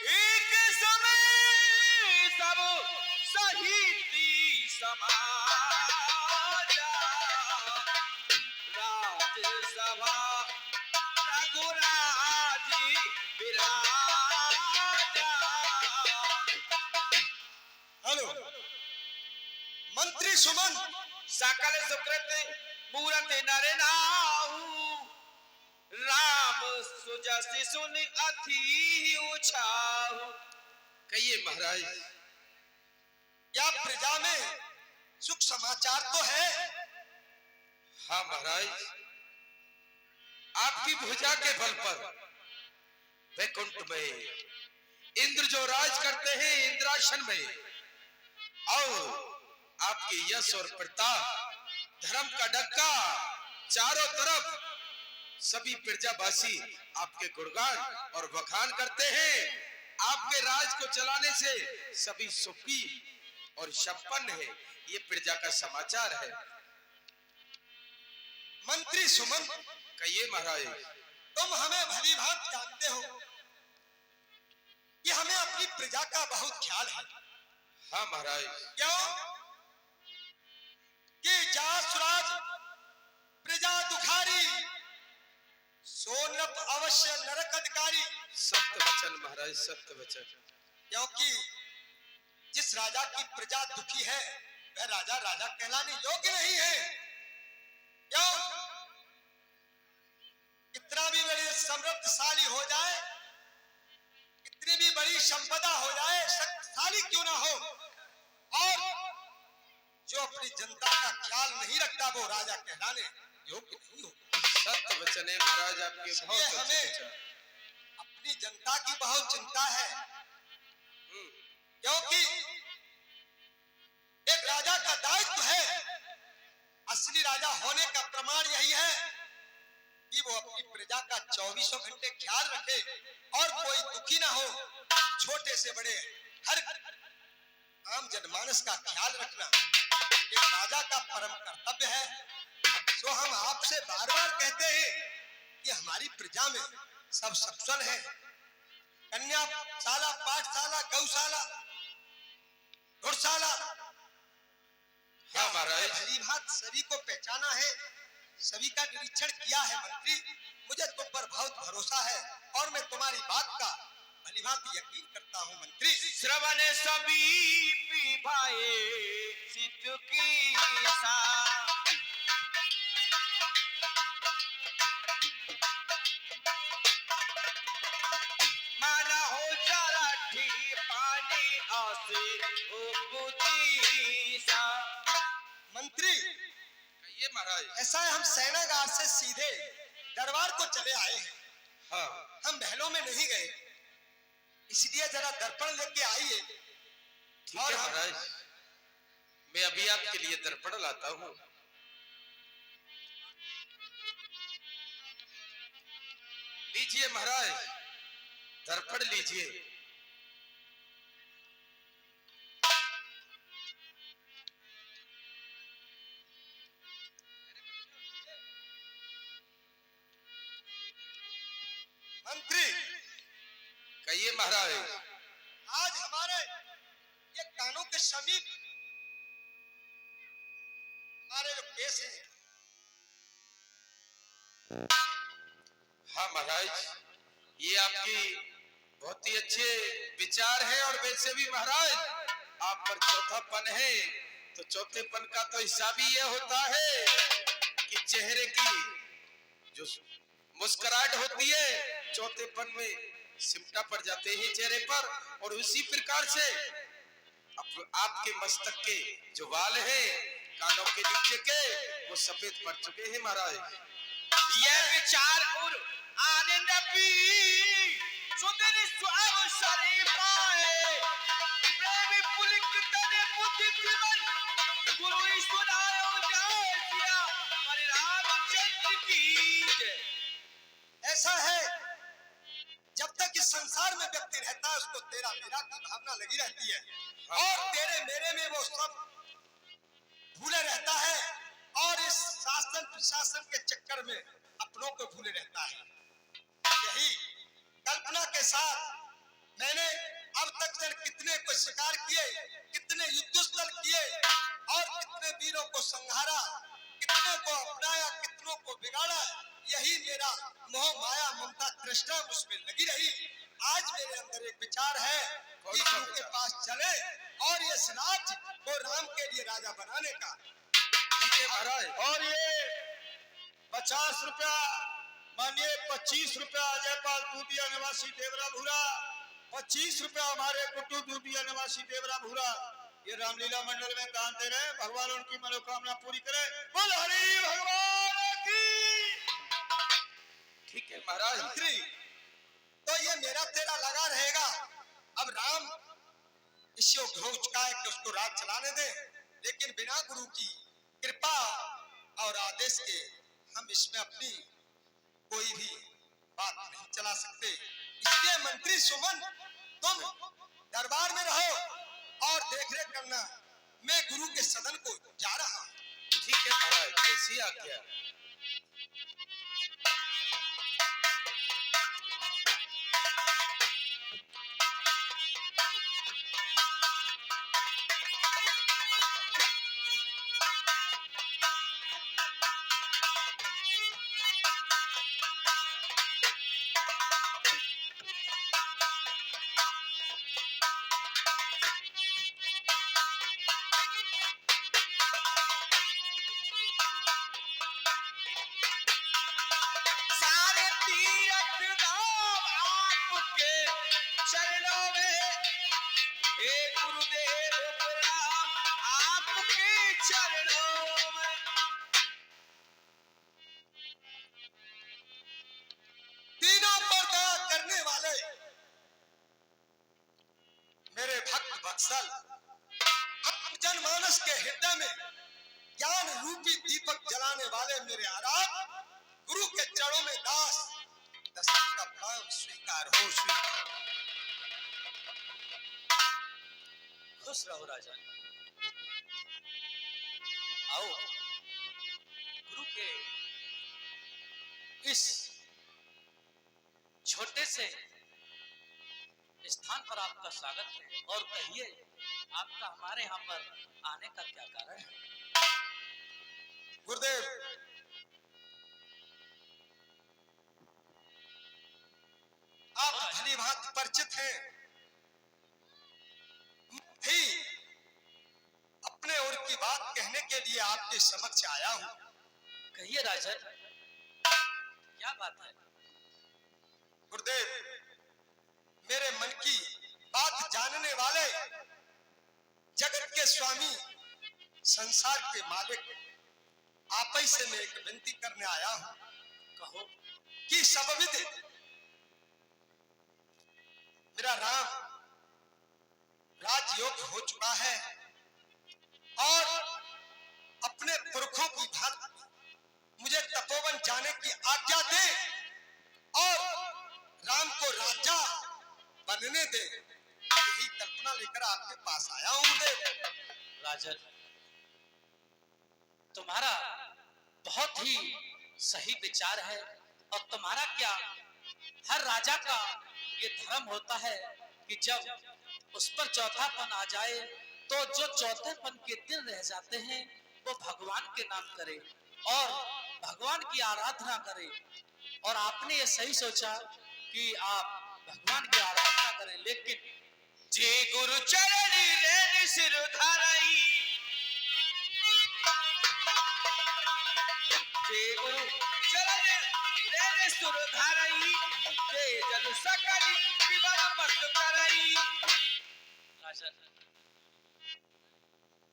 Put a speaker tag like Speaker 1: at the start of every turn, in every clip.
Speaker 1: एक समय सब सहिती समाजा राजसभा रघुराजी विराजा।
Speaker 2: हेलो मंत्री सुमन।
Speaker 1: सकल सुकृत मूरत नर नाहु राम सुजसि सुन अति उछाहु।
Speaker 2: कहिए महाराज, क्या प्रजा में सुख समाचार तो है?
Speaker 3: हाँ महाराज, आपकी भुजा के बल पर वैकुंठ में इंद्र जो राज करते हैं इंद्रासन में, और आपके यश और प्रताप धर्म का डक्का चारों तरफ सभी प्रजावासी आपके गुणगान और बखान करते हैं। आपके राज को चलाने से सभी सुखी और संपन्न है, ये प्रजा का समाचार है।
Speaker 2: मंत्री सुमन,
Speaker 3: कहिए महाराज।
Speaker 2: तुम हमें भली भांत जानते हो कि हमें अपनी प्रजा का बहुत ख्याल है।
Speaker 3: हाँ महाराज।
Speaker 2: क्यों कि जासुराज प्रजा दुखारी सोनप अवश्य नरक अधिकारी।
Speaker 3: सत्य वचन महाराज, सत्य वचन।
Speaker 2: क्योंकि जिस राजा की प्रजा दुखी है वह राजा राजा कहलाने योग्य नहीं है। क्यों? कितना भी बड़ी समृद्धशाली हो जाए, कितनी भी बड़ी संपदा हो जाए, शक्तिशाली क्यों ना हो, और जो अपनी जनता का ख्याल नहीं रखता वो राजा कहलाने योग्य नहीं होता।
Speaker 3: सत्य वचन है महाराज आपके। बहुत
Speaker 2: हमें अपनी जनता की बहुत चिंता है, क्योंकि एक राजा का दायित्व है। असली राजा होने का प्रमाण यही है कि वो अपनी प्रजा का 24 घंटे ख्याल रखे और कोई दुखी ना हो। छोटे से बड़े हर आम जनमानस का ख्याल रखना एक राजा का परम कर्तव्य है। तो हम आपसे बार बार कहते हैं कि हमारी प्रजा में सब सकुशल है। कन्याशाला, पाठशाला, गौशाला, घुड़शाला,
Speaker 3: हाँ महाराज।
Speaker 2: भली भांत सभी को पहचाना है, सभी का निरीक्षण किया है। मंत्री, मुझे तुम पर बहुत भरोसा है और मैं तुम्हारी बात का भली भांत यकीन करता हूँ। मंत्री,
Speaker 1: श्रवण सभी भाए सिद्ध की सा माना हो जरा ठीक पानी आसे उपदीसा।
Speaker 2: मंत्री
Speaker 3: कहिए महाराज।
Speaker 2: ऐसा है, हम सेनागार से सीधे दरबार को चले आए हैं।
Speaker 3: हाँ।
Speaker 2: हम महलों में नहीं गए, इसलिए जरा दर्पण लेके आइए।
Speaker 3: ठीक है महाराज, मैं अभी आपके लिए दर्पण लाता हूँ। लीजिए महाराज, दर्पण लीजिए।
Speaker 2: मंत्री
Speaker 3: कहिए महाराज।
Speaker 2: आज हमारे ये कानों के समीप हमारे जो केस है।
Speaker 3: हाँ महाराज, ये आपकी बहुत ही अच्छे विचार है, और वैसे भी महाराज आप पर चौथापन है, तो चौथेपन का तो हिसाब ही ये होता है कि चेहरे की जो मुस्कुराहट होती है चौथेपन में सिमटा पड़ जाते हैं चेहरे पर, और उसी प्रकार से आपके मस्तक के जो बाल हैं कानों के नीचे के वो सफेद पड़ चुके हैं महाराज।
Speaker 1: ये विचार और आनंद भी सुंदर स्वाव सरे पाए प्रेमी पुलिक तने बुद्धि जीवन गुरु ईश्वरायो जय परिणाम चंद्र की जय।
Speaker 2: ऐसा है, जब तक इस संसार में व्यक्ति रहता है उसको तेरा मेरा की भावना लगी रहती है, और तेरे मेरे में वो सब भूले रहता है, और इस शासन प्रशासन के चक्कर में अपनों को भूले रहता है। यही कल्पना के साथ मैंने अब तक जन कितने को शिकार किए, कितने युद्ध स्थल किए और कितने वीरों को संहारा, कितने को अपनाया, कितनों को बिगाड़ा। यही मेरा मोह माया ममता तृष्णा मुझमें लगी रही। आज मेरे अंदर एक विचार है कि गुरु के पास चले और इस राज्य को राम के लिए राजा बनाने का।
Speaker 3: ठीक है महाराज।
Speaker 1: और ये 50 रुपया मानिए 25 रुपया जयपाल दूधिया निवासी देवरा भूरा, 25 रुपया हमारे गुड्डू दूधिया निवासी देवरा भूरा, ये रामलीला मंडल में दान दे रहे हैं। भगवान उनकी मनोकामना पूरी करे। बोल हरि भगवान की।
Speaker 3: ठीक है महाराज।
Speaker 2: मंत्री तो ये मेरा तेरा लगा रहेगा। अब राम इस योग हो चुका है कि उसको राज चलाने दे, लेकिन बिना गुरु की कृपा और आदेश के हम इसमें अपनी कोई भी बात नहीं चला सकते। इसलिए मंत्री सुमन तुम दरबार में रहो और देखरेख करना। मैं गुरु के सदन को जा रहा हूं।
Speaker 3: ठीक है महाराज, कैसी आज्ञा।
Speaker 1: सारे तीरथ धाम आपके चरणों में, हे गुरुदेव प्रणाम आपके चरणों में।
Speaker 2: तीनों पर दया करने वाले मेरे भक्त वत्सल, जनमानस के हृदय में ज्ञान रूपी दीपक जलाने वाले मेरे आराध गुरु के चरणों में दास दशरथ का प्रणाम स्वीकार हो। स्वीकार।
Speaker 4: खुश रहो राजा। आओ गुरु के इस छोटे से स्थान पर आपका स्वागत है, और कहिए आपका हमारे यहाँ पर आने का क्या कारण है?
Speaker 2: गुरुदेव, आप भली भांति परिचित हैं। मैं भी अपने ओर की बात कहने के लिए आपके समक्ष आया हूँ।
Speaker 4: कहिए राजन, क्या बात है?
Speaker 2: गुरुदेव, मेरे मन की बात जानने वाले, जगत के स्वामी, संसार के मालिक, आप ही से मैं एक विनती करने आया हूँ।
Speaker 4: कहो।
Speaker 2: कि सबविद मेरा राम राजयोग हो चुका है और अपने पुरखों की भांति मुझे तपोवन जाने की आज्ञा दे और राम को राजा बनने दे। यही कल्पना लेकर आपके पास आया हूं।
Speaker 4: राजन, तुम्हारा बहुत ही सही विचार है, और तुम्हारा क्या, हर राजा का ये धर्म होता है कि जब उस पर चौथापन आ जाए तो जो चौथेपन के दिन रह जाते हैं वो भगवान के नाम करे और भगवान की आराधना करे। और आपने ये सही सोचा कि आप भगवान की आराधना करें, लेकिन
Speaker 1: जे गुरु चरणी रेण सिर धरई, जे गुरु चरणी रेण सिर धरई, जे जन सकल विवन पत करई।
Speaker 4: राजन,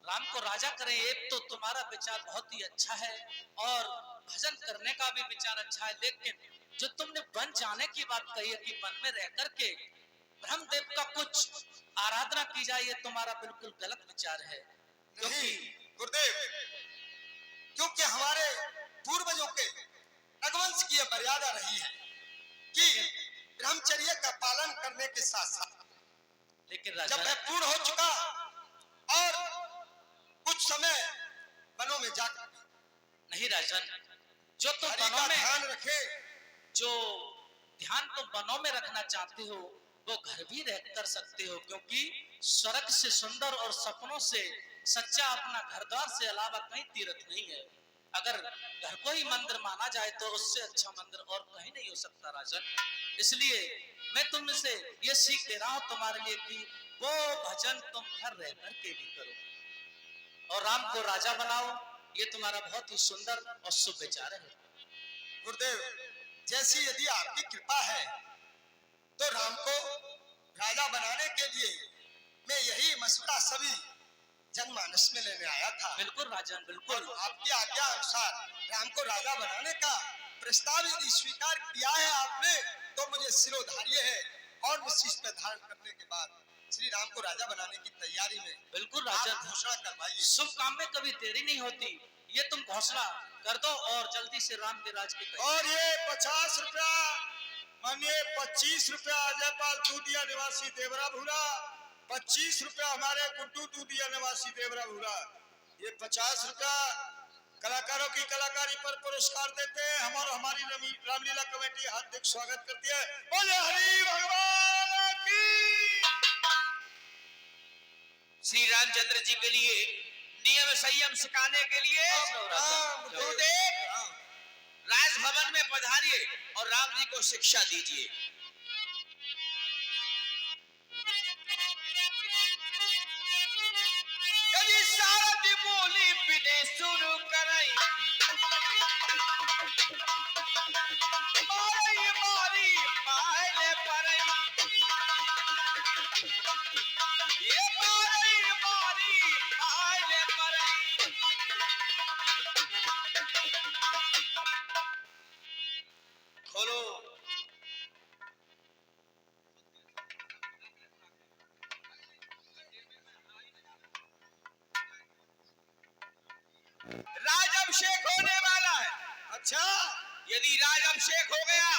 Speaker 4: राम को राजा करें, एक तो तुम्हारा विचार बहुत ही अच्छा है और भजन करने का भी विचार अच्छा है, लेकिन जो तुमने वन जाने की बात कही है कि वन में रह करके ब्रह्मदेव का कुछ आराधना की जाए, ये तुम्हारा बिल्कुल गलत विचार है।
Speaker 2: नहीं गुरुदेव, क्योंकि हमारे पूर्वजों के रघुवंश की यह मर्यादा रही है कि ब्रह्मचर्य का पालन करने के साथ साथ,
Speaker 4: लेकिन
Speaker 2: जब
Speaker 4: राजा,
Speaker 2: मैं पूर्ण हो चुका और कुछ समय वनों में जाकर,
Speaker 4: नहीं राजन, जो तुम
Speaker 2: हरि
Speaker 4: वनों
Speaker 2: का
Speaker 4: में
Speaker 2: ध्यान रखे।
Speaker 4: जो ध्यान तुम वनों में रखना चाहते हो वो घर भी रह कर सकते हो, क्योंकि स्वर्ग से सुंदर और सपनों से सच्चा अपना घर द्वार से अलावा कहीं तीर्थ नहीं है। अगर घर को ही मंदिर माना जाए तो उससे अच्छा मंदिर और कहीं नहीं हो सकता राजन। इसलिए मैं तुमसे ये सीख दे रहा हूं तुम्हारे लिए कि वो भजन तुम घर रह करके भी करो और राम को राजा बनाओ। ये तुम्हारा बहुत ही सुंदर और शुभ विचार है।
Speaker 2: गुरुदेव, जैसी यदि आपकी कृपा है तो राम को राजा बनाने के लिए मैं यही मशवरा सभी जनमानस में लेने आया था।
Speaker 4: बिल्कुल राजन, बिल्कुल।
Speaker 2: और आपकी आज्ञा अनुसार राम को राजा बनाने का प्रस्ताव यदि स्वीकार किया है आपने तो मुझे सिरोधार्य है और शीश पे धारण करने के बाद श्री राम को राजा बनाने की तैयारी में
Speaker 4: बिल्कुल राजन,
Speaker 2: आप घोषणा करवाइए।
Speaker 4: शुभ काम में कभी देरी नहीं होती। ये तुम घोषणा कर दो और जल्दी से राम के राज की
Speaker 1: और ये 50 रुपया मानिए 25 रुपया अजयपाल दूधिया निवासी देवरा भूरा, 25 रुपया हमारे गुड्डू दूधिया निवासी देवरा भूरा। ये 50 रुपया कलाकारों की कलाकारी पर पुरस्कार देते हैं हम और हमारी रामलीला कमेटी हार्दिक स्वागत करती है। बोले हरि भगवान की।
Speaker 3: श्री रामचंद्र जी के लिए नियम संयम सिखाने के लिए गुरुदेव राजभवन में पधारिए और राम जी को शिक्षा दीजिए। यदि शारद बोली बिने शुरू करई मारी मारी पाले परई, ये मारी मारी पाले परई। खोलो राजाभिषेक होने वाला है।
Speaker 1: अच्छा,
Speaker 3: यदि राजाभिषेक हो गया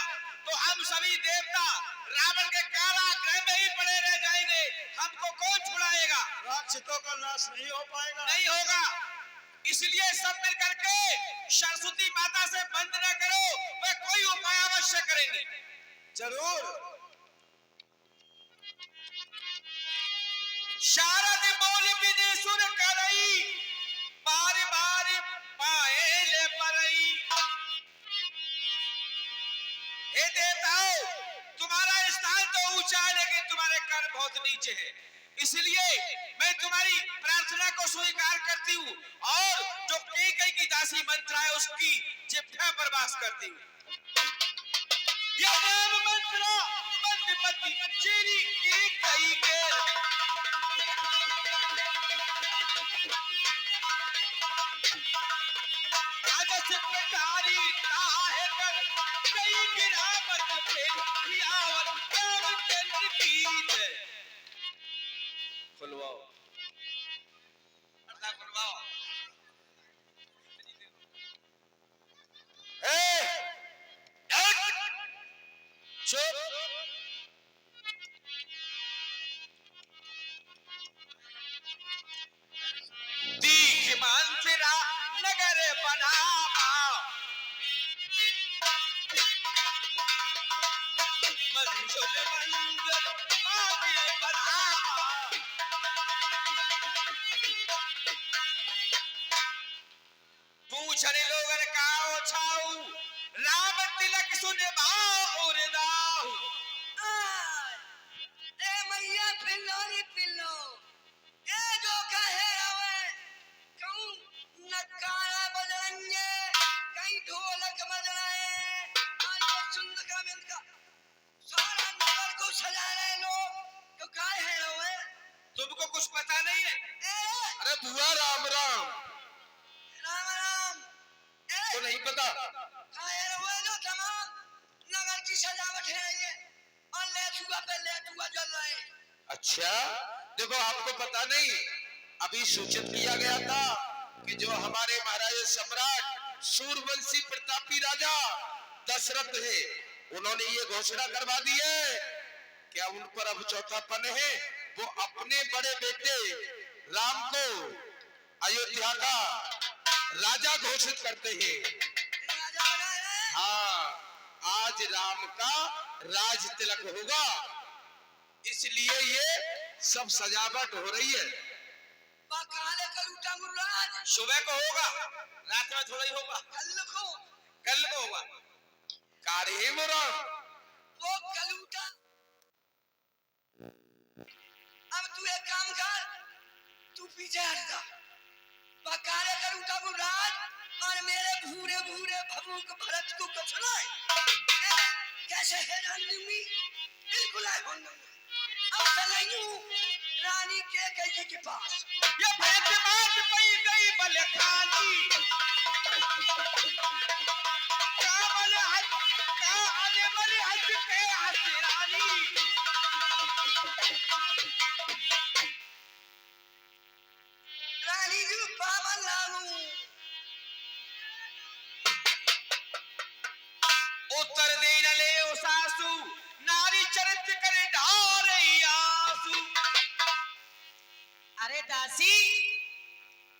Speaker 3: तो हम सभी देवता रावण के कारागृह में ही पड़े रह जाएंगे। हमको कौन छुड़ाएगा?
Speaker 1: राक्षसों का नाश नहीं हो पाएगा।
Speaker 3: नहीं होगा। इसलिए सब मिल करके सरस्वती माता से वंदना करो, वे कोई उपाय अवश्य करेंगे।
Speaker 1: जरूर।
Speaker 3: शारद बोल विदेशुर करई बार बार पाए ले परई। हे देवताओं, तुम्हारा स्थान तो ऊंचा है लेकिन तुम्हारे कर्म बहुत नीचे है। इसलिए मैं तुम्हारी प्रार्थना को स्वीकार करती हूँ और जो कैकेयी की दासी मंत्रा है उसकी जिह्वा पर वास करती हूँ। यह नाम मंत्रा मंदमती चेरी कैकेयी के राजस प्रकारी काहे कर कई गिरावत पे कियावत रामचंद्र कीत। खुलवाओ पर्दा खुलवाओ।
Speaker 1: चुप।
Speaker 3: दीख मानसिरा नगर बनावा मंजुल मंजल आगे बढ़ावा। पूछने लोगन काओ छाऊ राम तिलक सुने बाऊ रे दाऊ।
Speaker 5: ए मैया पिल्लोरी पिल्लो ए जो कहे रवे कहूं नकारा बजरंगे कहीं ढोलक बजराए आले चुंद का मिलका सारा नगर को सजा रहे लोग तो काहे है रवे।
Speaker 3: तुमको कुछ पता नहीं है?
Speaker 1: अरे बुआ राम राम।
Speaker 5: राम राम।
Speaker 1: तो नहीं पता?
Speaker 5: काहे रवे जो तमाम नगर की सजावट है ये और लेटुआ पे लेटुआ जल रहे।
Speaker 3: अच्छा, देखो आपको पता नहीं, अभी सूचित किया गया था कि जो हमारे महाराज सम्राट सूरवंशी प्रतापी राजा दशरथ है, उन्होंने ये घोषणा करवा दी है कि उन पर अब चौथापन है। वो अपने बड़े बेटे राम को अयोध्या का राजा घोषित करते हैं।
Speaker 5: राजा
Speaker 3: हाँ, आज राम का राज तिलक होगा, इसलिए ये सब सजावट हो रही है।
Speaker 5: काले कलूटा मुराद
Speaker 3: सुबह को होगा, रात में थोड़ा ही होगा, कल को होगा। काढ़े मुराद
Speaker 5: वो कलूटा। अब तू एक काम कर, तू पीछे हट जा। काले कलूटा मुराद और मेरे भूरे भूरे भभूक भरत को कुछ नहीं। कैसे है रानी? बिल्कुल है हो नहीं। अब चलूं रानी के कहीं के पास।
Speaker 3: ये भेद बात पई गई बलखानी, कामल हज का आने वाली हज के हसरानी।
Speaker 5: रानी जी पावन लाऊं।
Speaker 3: उत्तर देन ले ओ सासू, नारी चरित्र करे ढारे आंसू।
Speaker 6: अरे दासी,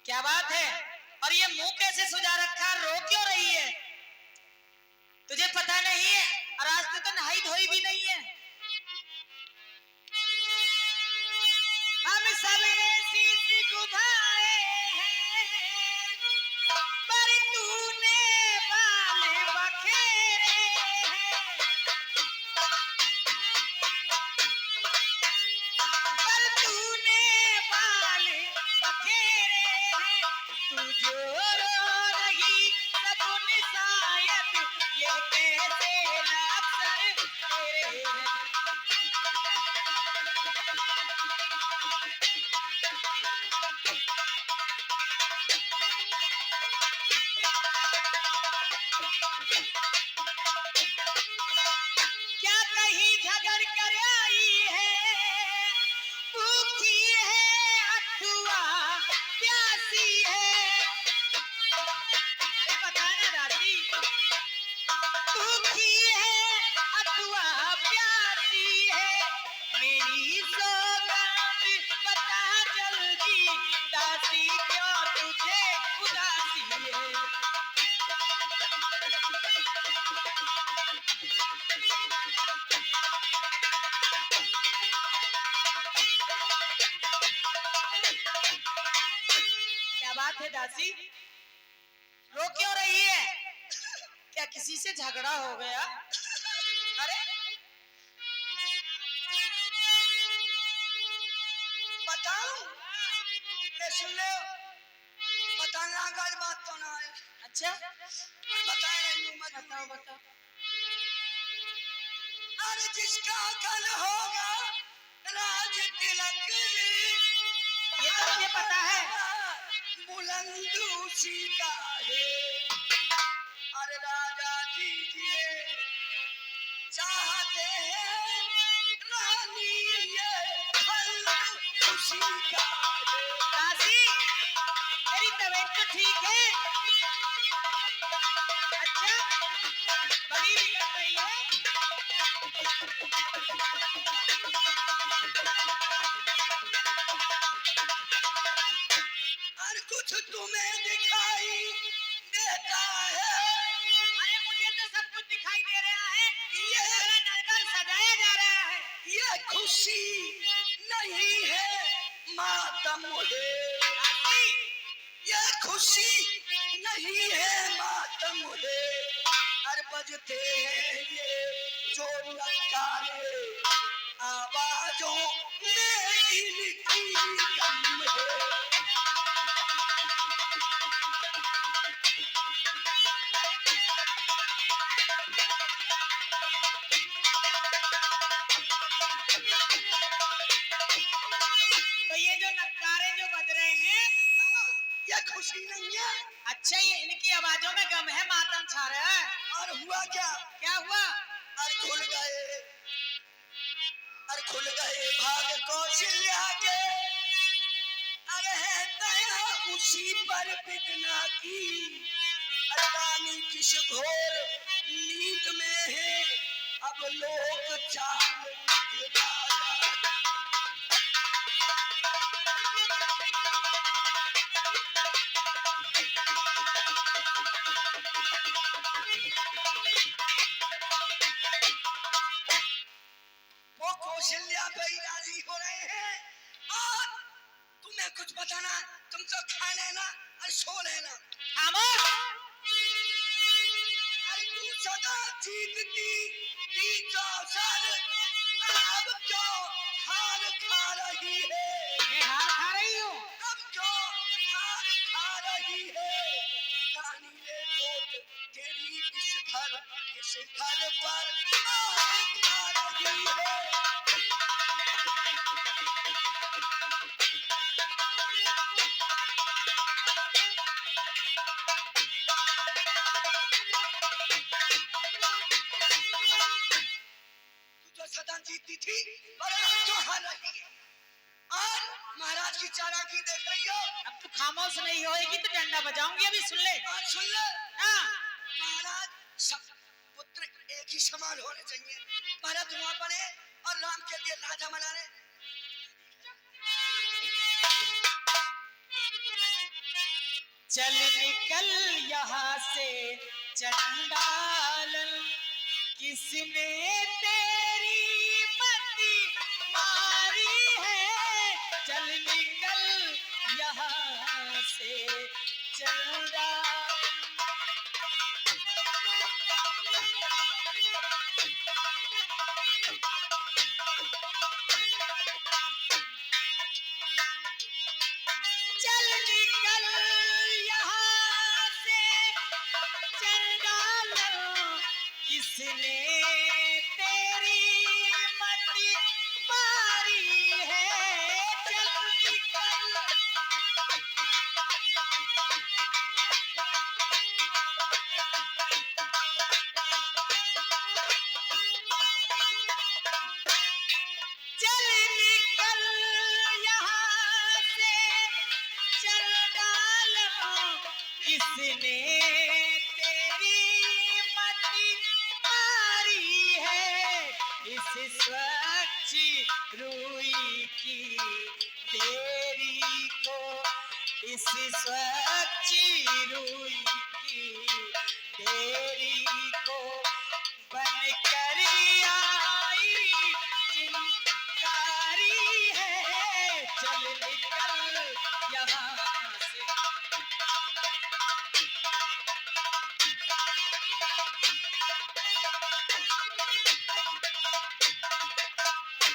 Speaker 6: क्या बात है? और ये मुंह कैसे सुजा रखा, रो क्यों रही है? तुझे पता नहीं है? और आज तो नहाई धोई भी नहीं है। हम सब ऐसी गुभाए हैं, पर तूने बाल बखेरे हैं। पर तूने बाल बखेरे हैं। तू जो रो रही सगुन शायद ये कैसे अवसर तेरे हैं। क्या कहीं झगड़ कर आई है, भूखी है अथुआ प्यासी है। अरे बता ना दादी, भूखी है अथुआ प्यासी है। मेरी सौगंध बता जल्दी, दासी क्यों तुझे उदासी है। क्या बात है दासी, रो क्यों रही है? क्या किसी से झगड़ा हो गया? अरे
Speaker 5: बताऊं? ले सुन ले। बताना गल बात तो ना है।
Speaker 6: अच्छा,
Speaker 5: बता रही हूँ मैं।
Speaker 6: बताओ बताओ।
Speaker 5: अरे जिसका कल होगा राज तिलक,
Speaker 6: ये तो मुझे पता है।
Speaker 5: बुलंद उसी का है। अरे राजा जी चाहते हैं रानी ये फल उसी का है।
Speaker 6: दासी, तेरी तबीयत तो ठीक है? अच्छा, बड़ी बिगड़ रही है।
Speaker 5: और कुछ तुम्हें दिखाई देता है?
Speaker 6: अरे मुझे तो सब कुछ दिखाई दे रहा है।
Speaker 5: ये
Speaker 6: मेरा नलका सजाया जा रहा है।
Speaker 5: ये खुशी नहीं है मातम है।
Speaker 6: दासी,
Speaker 5: ये खुशी नहीं है मातम है। हर बजते हैं ये जो नकारे, आवाजों में इनकी गम है।
Speaker 6: तो ये जो नक्कारे जो बज रहे हैं,
Speaker 5: ये खुशी नहीं है।
Speaker 6: अच्छा, ये इनकी आवाजों में गम है, मातम छा रहा है।
Speaker 5: और हुआ क्या?
Speaker 6: क्या हुआ?
Speaker 5: और खुल गए भाग कौशल्या के। अरे है दया उसी पर बिगना की। रानी किस घोर नींद में है, अब लोग चाल के राजा। जीतती थी 4 साल, अब क्यों हार खा रही है?
Speaker 6: मैं हार खा रही हूँ।
Speaker 5: अब क्यों हार खा रही है? रानी ने कोट तेरी किस घर पर मार खा रही है? तू तो सदा जीतती थी और अब क्यों हार रही है? और महाराज की चालाकी देख रही हो?
Speaker 6: अब तू खामोश नहीं होएगी तो डंडा बजाऊंगी, अभी सुन ले।
Speaker 5: और सुन ले,
Speaker 6: हाँ।
Speaker 5: महाराज सब पुत्र एक ही समान होने चाहिए। भरत वहां पर है और राम के लिए राजा बना रहे।
Speaker 6: चल निकल यहाँ से चंडाल, किसने तेरी मति मारी है? चल निकल यहाँ से चंडाल। चल निकल यहाँ से चंडाल, किसने तेरी मति मारी है? चल निकल। चल निकल यहाँ से चंडाल, किसने तेरी मति मारी है? इस स्वच्छ रूई की देरी को, इस स्वच्छ रूई की देरी को बन कर आई चिंगारी है। चल निकल यहाँ से।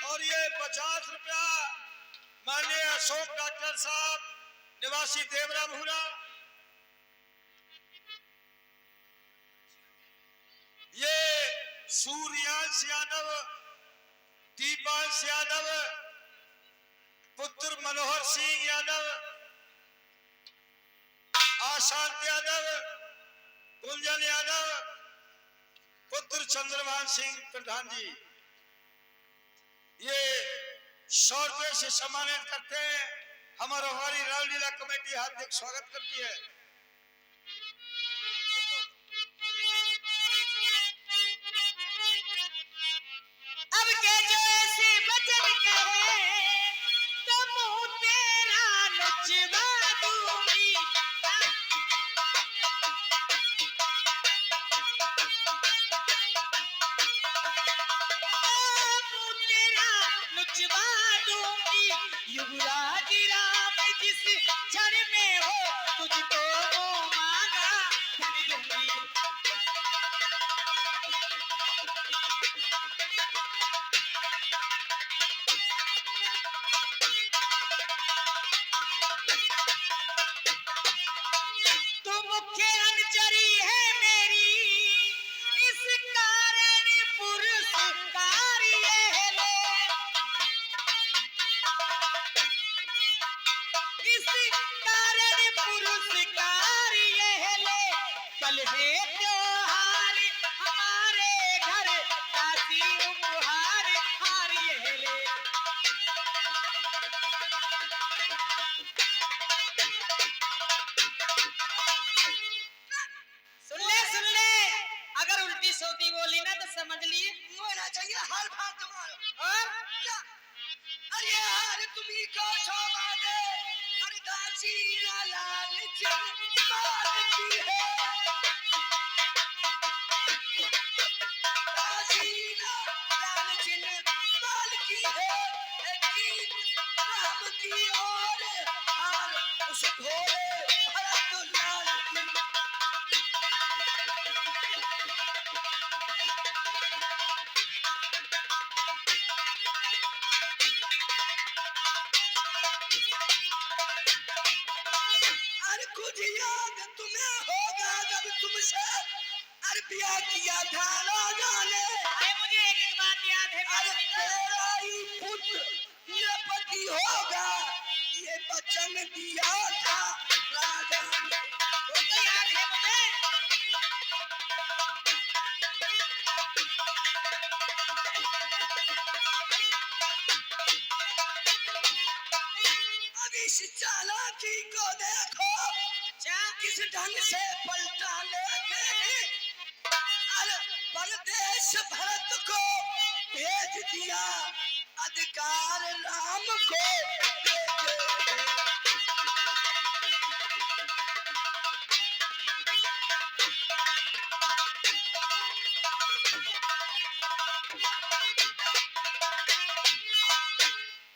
Speaker 1: और ये 50 रुपया माननीय अशोक डॉक्टर साहब निवासी देवरा भूरा, ये सूर्यांश यादव, दीपांश यादव, पुत्र मनोहर सिंह यादव, आशांत यादव, कुंजन यादव, पुत्र चंद्रभान सिंह प्रधान जी, ये 100 रुपये से सम्मानित करते हैं। हमारी रामलीला कमेटी हार्दिक स्वागत करती है।
Speaker 6: अब के जो ऐसे वचन कहे तो मुंह तेरा नचवा दूंगी। मुंह तेरा नचवा दूंगी। युवराज राम जिस क्षण में हो तुझको वो मांगा धन दूंगी। तू मुख्य अनुचरी है मेरी, इस कारण पुरस्कार ये ले। इस कारण पुरस्कार ये ले। कल है त्योहार हमारे घर, काशी उपहार हार ये ले। सुन ले, अगर उल्टी सोती बोली ना तो समझ लिए
Speaker 5: होना चाहिए हर बार तुम्हारा।
Speaker 6: और
Speaker 5: क्या? अरे यार तुम्ही को शोभा दे, अरे दासी ना लाल चिंताल की है। दासी ना लाल चिंताल की है। गीत राम की ओर हार उस घोड़े भरत लाल की। से अरे ब्याह किया था राजा ने।
Speaker 6: अरे मुझे एक बात याद है
Speaker 5: अरे
Speaker 6: बाबूजी।
Speaker 5: तेरा ही पुत्र निरपति होगा ये वचन दिया था राजा ने।
Speaker 6: वो तो याद है मुझे।
Speaker 5: अब इस चालाकी को देखो
Speaker 6: अच्छा
Speaker 5: किस ढंग से पलटा लेके अरे परदेश भरत को भेज दिया अधिकार राम को देते।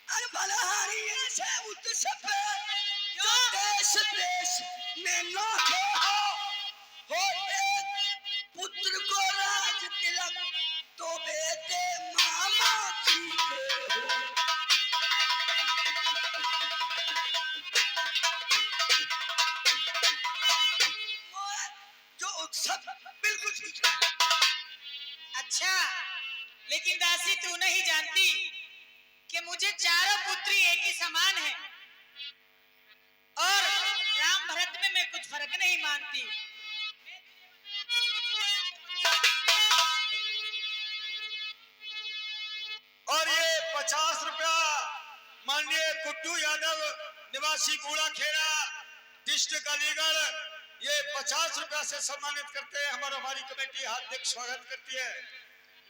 Speaker 5: अरे बलहारी ऐसे उत्सव जो देश देश में नौखे हो एक पुत्र को राज तिलक तो बेटे मामा जी के हो। जो उत्सव बिल्कुल ठीक है।
Speaker 6: अच्छा लेकिन दासी तू नहीं जानती कि मुझे चारों पुत्री एक ही समान है और राम भरत में मैं कुछ फर्क नहीं मानती।
Speaker 1: और ये 50 रुपया माननीय गुड्डू यादव निवासी कूड़ा खेड़ा डिस्ट्रिक्ट अलीगढ़ ये 50 रुपया से सम्मानित करते हैं। हमारी कमेटी हार्दिक स्वागत करती है।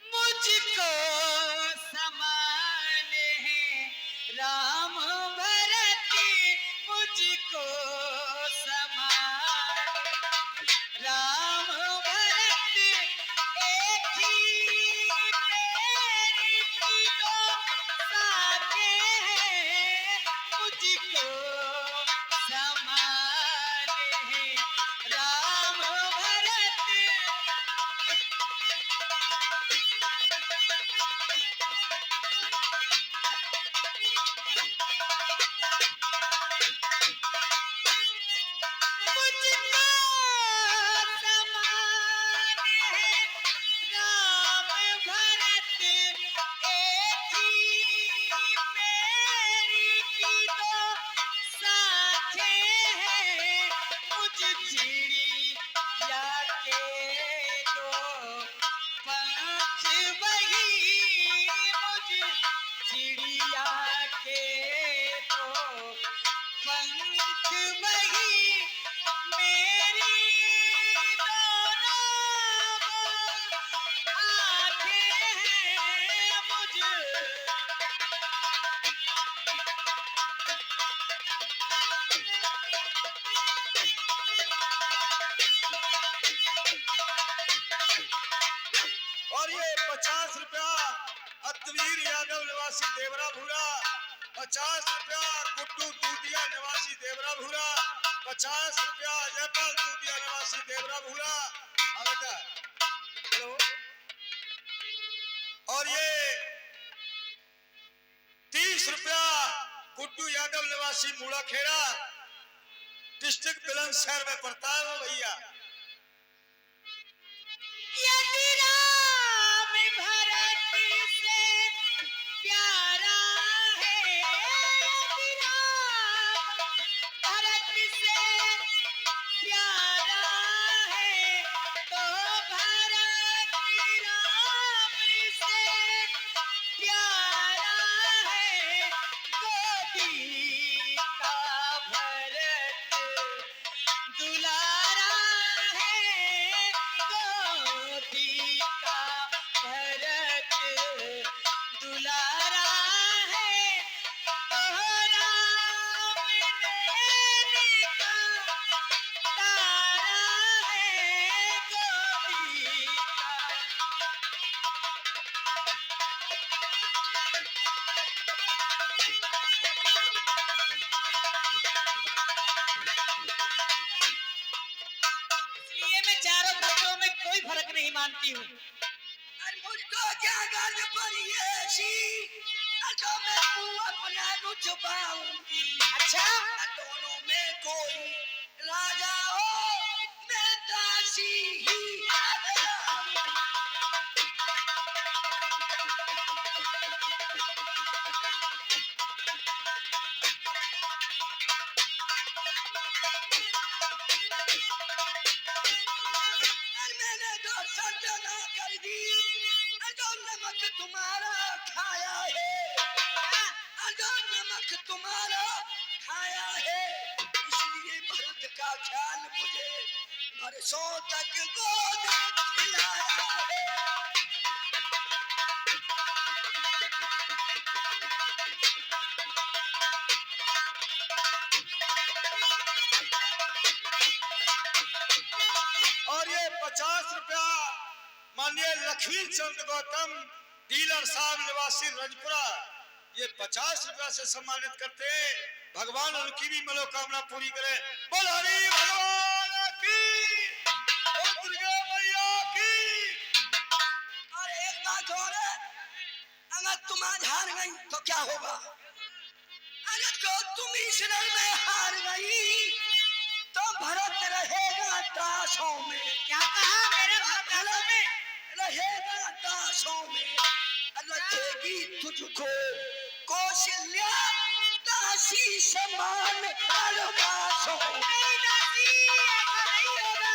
Speaker 6: मुझको समान है राम भरत, मुझको समान राम भरत, एक ही पैर की दो शाखें हैं, मुझको समान है राम भरत। मुझको समान है राम भरत, एक ही पैर की दो शाखें हैं, मुझ चिड़िया के दो पंख वही, मुझ चिड़िया के दो पंख वही, मेरी दोनों आँखें हैं, मुझ
Speaker 1: और ये 50 रुपया अतवीर यादव निवासी देवरा भूरा, 50 रुपया गुड्डू दूधिया निवासी देवरा भूरा, 50 रुपया जयपाल दूधिया निवासी देवरा भूरा। हाँ बेटा हेलो। और ये 30 रुपया गुड्डू यादव निवासी मूड़ा खेड़ा डिस्ट्रिक्ट बुलंदशहर में पड़ता है वो भैया।
Speaker 6: यदि राम भरत से प्यारा है, यदि राम भरत से प्यारा है, तो भरत राम से प्यारा है, गोदी का भरत दुलारा है, गोदी का भरत दुलारा है, ओ राम नैन का तारा है, गोदी का। इसलिए मैं चारों पुत्रों में कोई फर्क नहीं मानती हूँ।
Speaker 5: अरे मुझको क्या गर्ज पड़ी ऐसी जो मैं मुंह अपना नु छुपाऊंगी।
Speaker 6: अच्छा
Speaker 5: दोनों में कोई राजा हो मैं दासी दासी ही मैंने जो सर्जना कर दी, जो नमक तुम्हारा खाया है, जो नमक तुम्हारा खाया है, इसलिए भरत का ख्याल मुझे बरसों तक गोद खिलाया है।
Speaker 1: और ये 50 रुपया माननीय लक्ष्मी चंद गौतम डीलर साहब निवासी रजपुरा, ये 50 रुपया से सम्मानित करते हैं। भगवान उनकी भी मनोकामना पूरी करे। बोल हरि भगवान की, बोल दुर्गा मैया की।
Speaker 5: और एक बात और है, अगर तुम आज हार गई तो क्या होगा? अगर तो तुम इस रण में हार गई तो भरत रहेगा दासों में।
Speaker 6: क्या कहा मेरे भक्तों में?
Speaker 5: रहेगा दासों में, रखेगी तुझको कौशल्या दासी समान वनवासों में।
Speaker 6: नहीं दासी, ऐसा नहीं होगा।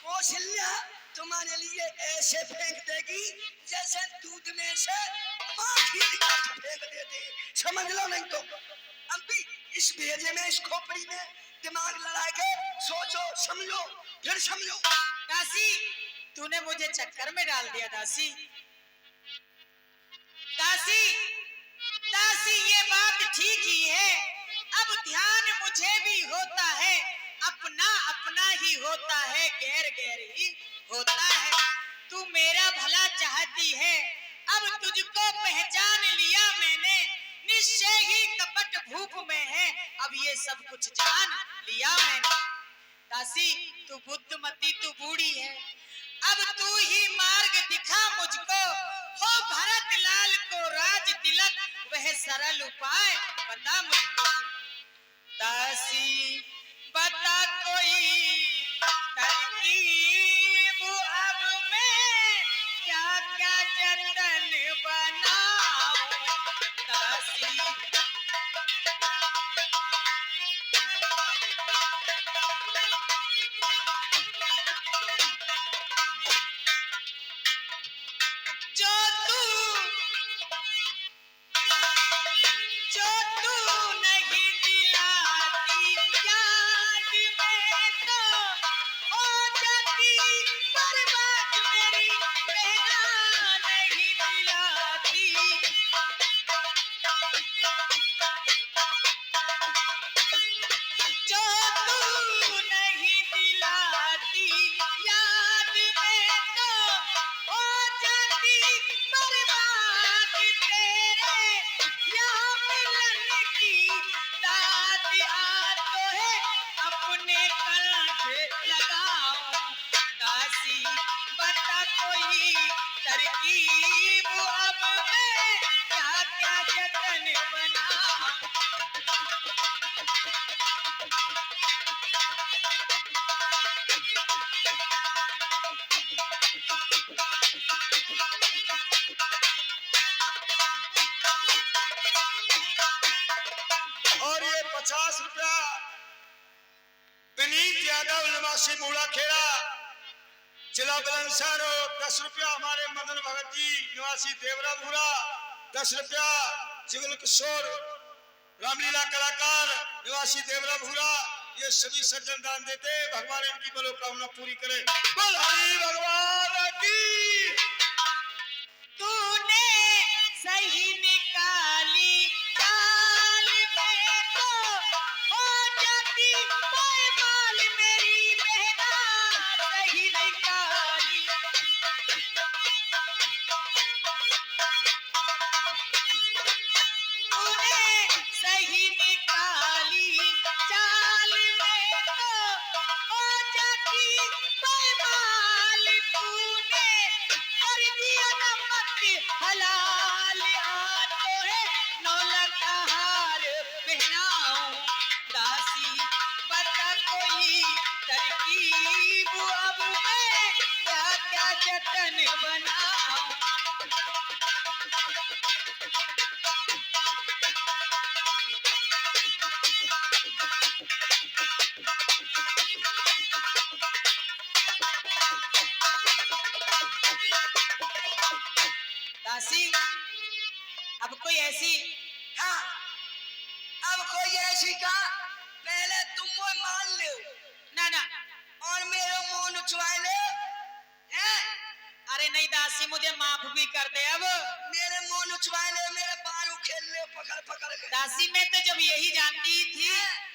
Speaker 5: कौशल्या तुम्हारे लिए ऐसे फेंक देगी जैसे दूध में से माखी निकाल के फेंक देते, समझ लो। नहीं तो अब भी इस भेजे में, इस खोपड़ी में दिमाग लड़ा के सोचो, समझो, फिर समझो।
Speaker 6: दासी, तूने मुझे चक्कर में डाल दिया दासी। दासी, दासी ये बात ठीक ही है। अब ध्यान मुझे भी होता है, अपना अपना ही होता है, गैर गैर ही होता है। तू मेरा भला चाहती है, अब तुझको पहचान लिया मैंने, निश्चय ही कपट भूख में है, अब ये सब कुछ जान लिया मैंने। दासी, तू बुद्धमती, तू बूढ़ी है, अब तू ही मार्ग दिखा मुझको, हो भरत लाल को राज तिलक, वह सरल उपाय बता मुझको। दासी बता कोई तरकीब, अब मैं क्या क्या जतन बनाऊं। दासी जो तू नहीं दिलाती याद में तो हो जाती बर्बाद मेरी बहना, नहीं दिलाती। जो तू नहीं दिलाती याद में तो हो जाती बर्बाद, तेरे यहाँ मिलन की दाद आ तो है, अपने कंठ लगाऊं। दासी बता कोई तरकीब, अब मैं क्या क्या जतन बनाऊं।
Speaker 1: और ये 50 रुपया विनीत यादव निवासी मूला खेड़ा जिला बुलंदशहर, और 10 रुपया हमारे मदन भगत जी निवासी देवरा भूरा, 10 रुपया जुगल किशोर रामलीला कलाकार निवासी देवरा भूरा, ये सभी सज्जन दान देते। भगवान इनकी मनोकामना पूरी करे। बोल हरि भगवान की।
Speaker 6: तूने सही निकाली चाल में तो हो जाती पायमाल मेरी बहना, सही निकाली। तूने सही निकाली चाल में तो हो जाती पायमाल, तूने दुल्हन बनाऊं। दासी, अब कोई ऐसी
Speaker 5: हाँ, अब कोई ऐसी का पहले तुम वो मान लो
Speaker 6: ना ना,
Speaker 5: और मेरे मुंह नुचवा ले हैं?
Speaker 6: अरे नहीं दासी, मुझे माफ भी कर दे अब।
Speaker 5: मेरे मुंह नुचवा ले, मेरे बाल उखेल ले पकड़ पकड़ के।
Speaker 6: दासी, मैं तो जब यही जानती थी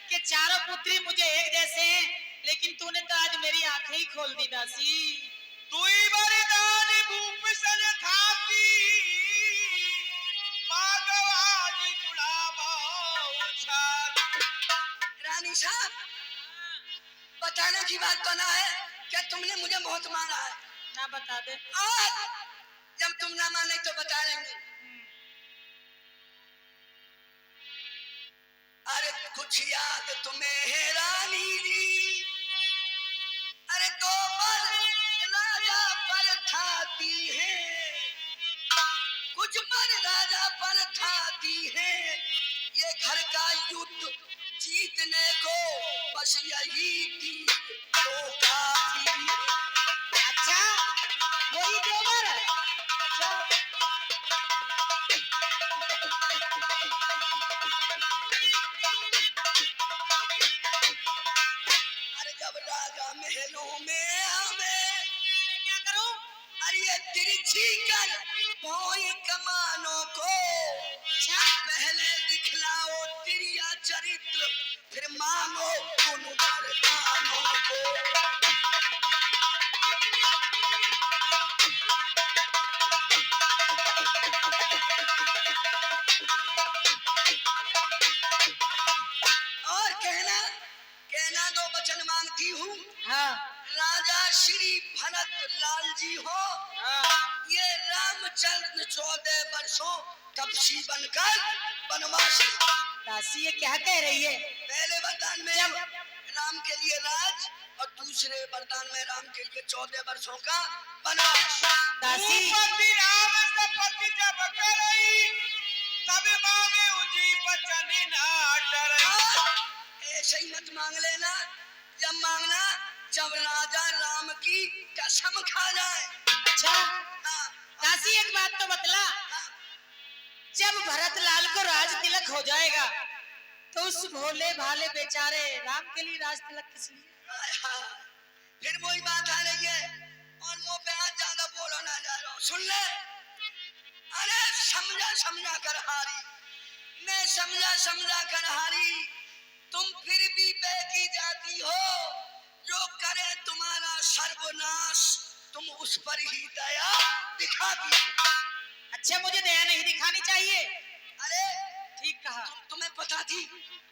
Speaker 6: कि चारों पुत्री मुझे एक जैसे हैं, लेकिन तूने तो आज मेरी आंखें ही खोल दी दासी।
Speaker 3: तुई वरदान भूप सन थाती मागवाजी जुड़ावा छात।
Speaker 5: रानी साहब, बताने की बात तो ना है कि तुमने मुझे बहुत मारा है।
Speaker 6: ना बता दे।
Speaker 5: आज जब तुम ना माने तो बता लेंगे। अरे कुछ याद तुम्हें है रानी जी, अरे दो पर राजा पर थाती है, कुछ पर राजा पर थाती है, ये घर का युद्ध जीतने को बस यही थी तो काफी।
Speaker 6: अच्छा, वही देवर।
Speaker 5: अरे जब राजा महलों में हमें
Speaker 6: क्या करूं?
Speaker 5: अरे ये तिरछी कर भोई कमानों को, पहले दिखलाओ तिरिया चरित्र, फिर मांगो उन वरदानों को। और कहना कहना दो वचन मांगती हूँ।
Speaker 6: हाँ
Speaker 5: राजा श्री भरत लाल जी हो,
Speaker 6: हाँ।
Speaker 5: ये रामचंद्र 14 वर्षों तपसी बनकर वनवासी।
Speaker 6: दासी, ये क्या कह रही है?
Speaker 5: पहले वरदान में
Speaker 6: जब
Speaker 5: राम के लिए राज और दूसरे वरदान में राम के लिए 14 वर्षों का वनवास।
Speaker 6: दासी,
Speaker 3: भूपति राम सपति जब करई तब मांगे उजी बचन ना डरई।
Speaker 5: ऐसे ही मत मांग लेना, जब मांगना जब राजा राम की कसम खा जाए।
Speaker 6: अच्छा
Speaker 5: हाँ,
Speaker 6: दासी, एक बात तो बतला, जब भरत लाल को राज तिलक हो जाएगा तो उस भोले भाले बेचारे राम के लिए राज तिलक किस लिए?
Speaker 5: हाँ, फिर वही बात आ रही है और मुंह पे आज ज्यादा बोलो ना जा रहा हूँ, सुन ले। अरे समझा समझा कर हारी, मैं समझा समझा कर हारी, तुम फिर भी बहकी जाती हो, जो करे तुम्हारा सर्वनाश तुम उस पर ही दया दिखाती।
Speaker 6: अच्छा, मुझे दया नहीं दिखानी चाहिए।
Speaker 5: अरे
Speaker 6: ठीक कहा।
Speaker 5: तुम्हें पता थी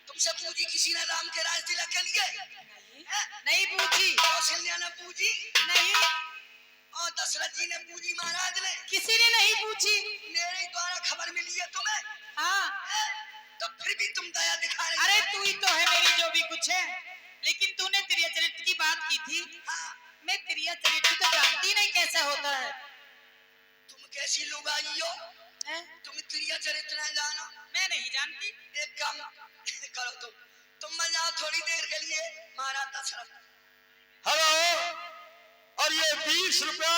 Speaker 5: तुमसे पूजी किसी ने राम के राज तिलक के लिए?
Speaker 6: नहीं पूछी।
Speaker 5: कौशल्या ने पूजी
Speaker 6: नहीं,
Speaker 5: और दशरथ जी ने पूजी महाराज ने।
Speaker 6: किसी ने नहीं पूछी।
Speaker 5: मेरे द्वारा खबर मिली है तुम्हें।
Speaker 6: हाँ,
Speaker 5: तो फिर भी तुम दया दिखा रही
Speaker 6: अरे
Speaker 5: हो।
Speaker 6: तू ही तो है मेरी जो भी कुछ है, लेकिन तूने त्रिया चरित्र की बात की थी।
Speaker 5: हाँ,
Speaker 6: मैं त्रिया चरित्र तो जानती नहीं कैसा होता है।
Speaker 5: तुम कैसी लोग आई हो,
Speaker 6: हैं?
Speaker 5: तुम त्रिया चरित्र नहीं जानो।
Speaker 6: मैं नहीं जानती।
Speaker 5: एक काम करो, तुम मत जाओ थोड़ी देर के लिए महाराज दशरथ।
Speaker 1: हेलो, और ये 20 रुपया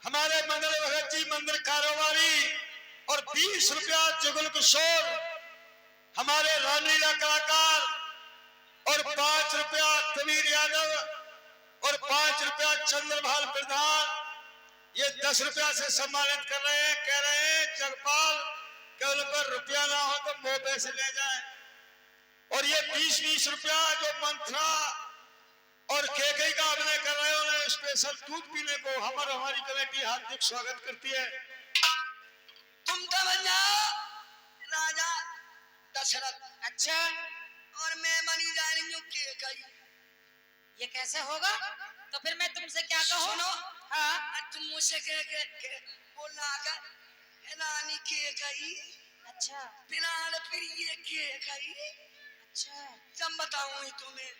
Speaker 1: हमारे मंदिर भगत जी मंदिर कारोबारी, और 20 रुपया जुगल किशोर हमारे रामलीला कलाकार, और 5 रुपया कबीर यादव, और 5 रुपया चंद्रभाल प्रधान, ये 10 रुपया से सम्मानित कर रहे हैं। कह रहे हैं जगपाल केवल पर रुपया ना हो तो मुंह पे से ले जाए। और ये 20-20 रुपया जो मंत्रा और केकई का अभिनय कर रहे हैं, उन्हें स्पेशल दूध पीने को हमारी कमेटी हार्दिक स्वागत करती है।
Speaker 5: तुम तो बन जाओ राजा दशरथ।
Speaker 6: अच्छा,
Speaker 5: और मैं बनी जा रही हूँ केकई।
Speaker 6: ये कैसे होगा? तो फिर मैं तुमसे क्या कहूँ?
Speaker 5: सुनो,
Speaker 6: हाँ,
Speaker 5: तुम मुझसे के बोलना आकर रानी केकई,
Speaker 6: अच्छा
Speaker 5: फिलहाल फिर ये केकई,
Speaker 6: अच्छा।
Speaker 5: जब बताऊं ही तुम्हें।